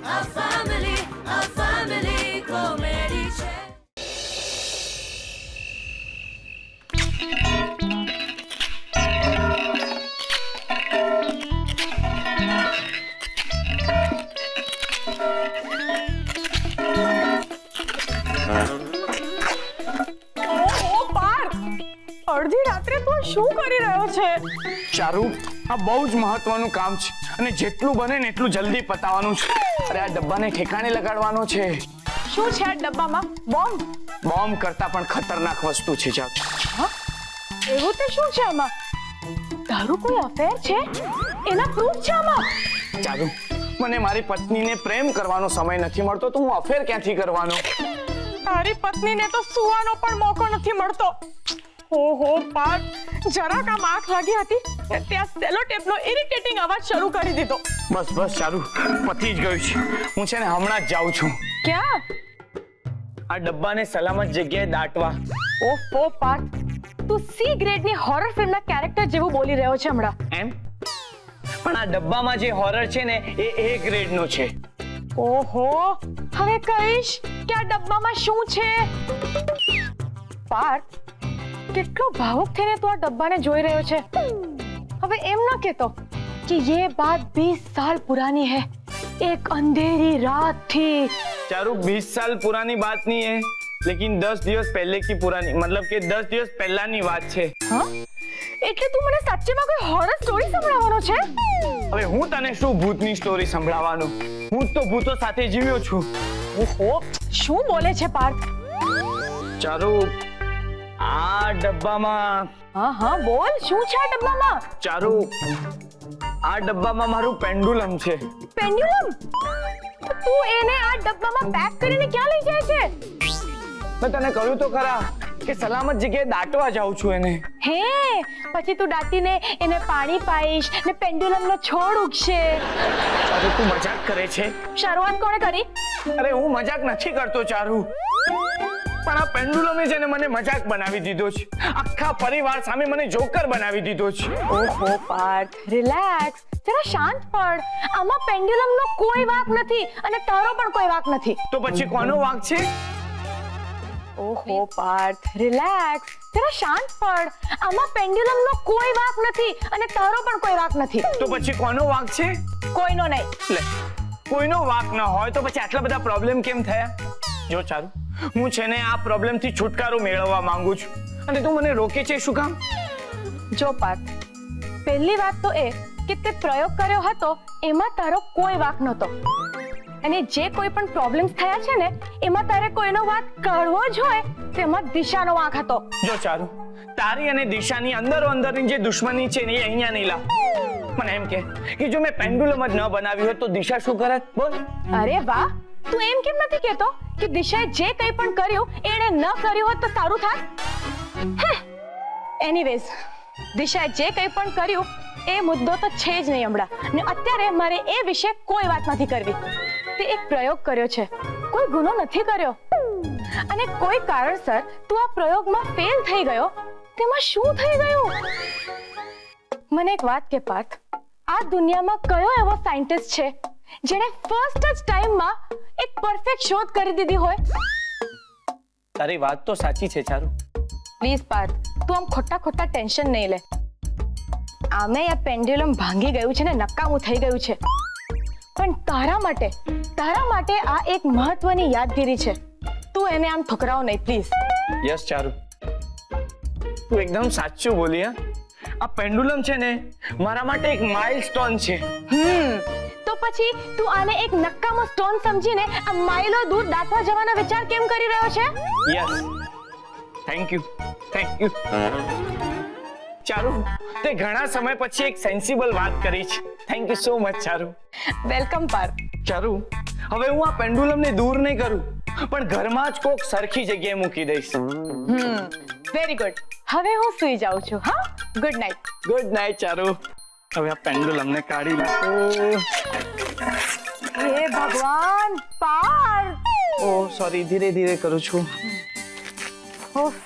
a family comedy છે. અડધી રાત્રે તું શું કરી રહ્યો છે? ચારુ, આ બહુ જ મહત્વનું કામ છે અને જેટલું બને ને એટલું જલ્દી પતાવવાનું છે. અરે આ ડબ્બાને ઠેકાણે લગાડવાનો છે. શું છે આ ડબ્બામાં? બોમ્બ? બોમ્બ કરતા પણ ખતરનાક વસ્તુ છે. ચારુ, એવું તે શું છે આમાં? તારું કોઈ અફેર છે? એના પ્રૂફ છે આમાં? ચારુ, મને મારી પત્નીને પ્રેમ કરવાનો સમય નથી મળતો તો હું અફેર ક્યાંથી કરવાનો? તારી પત્નીને તો સુવાનો પણ મોકો નથી મળતો. ઓહો પાર્થ, જરાક આમ આંખ લાગી હતી ત્યાં સેલો ટેપનો ઇરિટેટિંગ અવાજ શરૂ કરી દીધો. બસ બસ ચારુ, પતી જ ગયું છે. હું છે ને હમણાં જ જાઉં છું. ક્યાં? આ ડબ્બાને સલામત જગ્યાએ દાટવા. ઓહો પાર્થ, તું સી ગ્રેડની હોરર ફિલ્મના કેરેક્ટર જેવું બોલી રહ્યો છે હમણાં. એમ? પણ આ ડબ્બામાં જે હોરર છે ને એ A ગ્રેડનો છે. ઓહો, હવે કહીશ કે આ ડબ્બામાં શું છે? પાર્થ, કેટલો ભાવુક થઈને તું આ ડબ્બાને જોઈ રહ્યો છે. હવે એમ ના કહેતો कि ये बात 20 साल पुरानी है, एक अंधेरी रात थी. चारू 20 साल पुरानी बात नहीं है, लेकिन 10 દિવસ पहले की पुरानी, मतलब कि 10 દિવસ પહેલાની વાત છે. હા, એટલે તું મને સાચેમાં કોઈ હોરર સ્ટોરી સંભળાવવાનો છે? હવે હું તને શું ભૂતની સ્ટોરી સંભળાવવાનો? હું તો ભૂતો સાથે જીવ્યો છું. ઓહો, શું બોલે છે પાર્થ? ચારુ, આ ડબ્બામાં. હા બોલ, શું છે આ ડબ્બામાં? ચારુ, આ ડબ્બામાં મારું પેન્ડુલમ છે. પેન્ડ્યુલમ? તું એને આ ડબ્બામાં પેક કરીને ક્યાં લઈ જાય છે? મેં તને કહ્યું તો ખરા કે સલામત જગ્યાએ દાટવા જાઉં છું એને. હે, પછી તું દાટીને એને પાણી પાઈશ ને પેન્ડ્યુલમનો છોડ ઉગશે. ચારુ, તું મજાક કરે છે? શરૂઆત કોણે કરી? અરે હું મજાક નથી કરતો ચારુ, પણ આ પેન્ડુલમે છે ને મને મજાક બનાવી દીધો છે. આખા પરિવાર સામે મને જોકર બનાવી દીધો છે. ઓહો પાર્થ, રિલેક્સ, જરા શાંત પડ. આમાં પેન્ડ્યુલમનો કોઈ વાંક નથી અને તારો પણ કોઈ વાંક નથી. તો પછી કોનો વાંક છે? ઓહો પાર્થ, રિલેક્સ, જરા શાંત પડ. આમાં પેન્ડ્યુલમનો કોઈ વાંક નથી અને તારો પણ કોઈ વાંક નથી. તો પછી કોનો વાંક છે? કોઈનો નહીં. લે, કોઈનો વાંક ન હોય તો પછી આટલા બધા પ્રોબ્લેમ કેમ થયા? જો ચારુ, હું છે ને આ પ્રોબ્લેમ થી છુટકારો મેળવવા માંગુ છું અને તું મને રોકે છે શું કામ? જો પાર્થ, પહેલી વાત તો એ કે તે પ્રયોગ કર્યો હતો એમાં તારો કોઈ વાંક નહોતો અને જે કોઈ પણ પ્રોબ્લેમ્સ થયા છે ને એમાં તારે કોઈનો વાંક કાઢવો જ હોય તેમાં દિશાનો વાંક હતો. જો ચારુ, તારી અને દિશાની અંદરની જે દુશ્મની છે ને એ અહીંયા નહીં લાવ. મને એમ કે જો મેં પેન્ડુલમ જ ન બનાવ્યું હોત તો દિશા શું કરત? બોલ. અરે વાહ, તું એમ કેમ નથી કહેતો કે દિશાએ જે કંઈ પણ કર્યું એણે ન કર્યું હોત તો સારું થાત? એનીવેઝ, દિશાએ જે કંઈ પણ કર્યું એ મુદ્દો તો છે જ નહીં હમણાં ને અત્યારે મારે એ વિશે કોઈ વાત નથી કરવી. તે એક પ્રયોગ કર્યો છે, કોઈ ગુનો નથી કર્યો અને કોઈ કારણસર તું આ પ્રયોગમાં ફેલ થઈ ગયો. તેમાં શું થઈ ગયું? મને એક વાત કે પાર્થ, આ દુનિયામાં કયો એવો સાયન્ટિસ્ટ છે જેણે ફર્સ્ટ જ ટાઈમમાં એક પરફેક્ટ શોધ કરી દીધી હોય? તારી વાત તો સાચી છે ચારુ. પ્લીઝ પાર્થ, તું આમ ખોટા ટેન્શન નહીં લે. આમે આ પેન્ડ્યુલમ ભાંગી ગયું છે ને નકામું થઈ ગયું છે, પણ તારા માટે આ એક મહત્વની યાદગીરી છે. તું એને આમ ઠુકરાવ નહીં પ્લીઝ. યસ ચારુ, તું એકદમ સાચું બોલી. આ પેન્ડુલમ છે ને મારા માટે એક માઇલસ્ટોન છે. તો પછી તું આને એક નકામો સ્ટોન સમજીને આ માઇલો દૂર દાટવા જવાનો વિચાર કેમ કરી રહ્યો છે? Yes, thank you. ચારુ, તે ઘણા સમય પછી એક સેન્સિબલ વાત કરી છે. Thank you so much Charu. Welcome Parth. Charu, હવે હું આ પેન્ડુલમને દૂર નહીં કરું પણ ઘરમાં જ કોક સરખી જગ્યાએ મૂકી દઈશ. Very good. હવે હું સૂઈ જાઉં છું. હા, good night. Good night Charu. હવે આ પેન્ડુલમને કાઢી નાખો. હે ભગવાન પાર્થ. ઓ સોરી, ધીરે ધીરે કરું છું. ઓફ,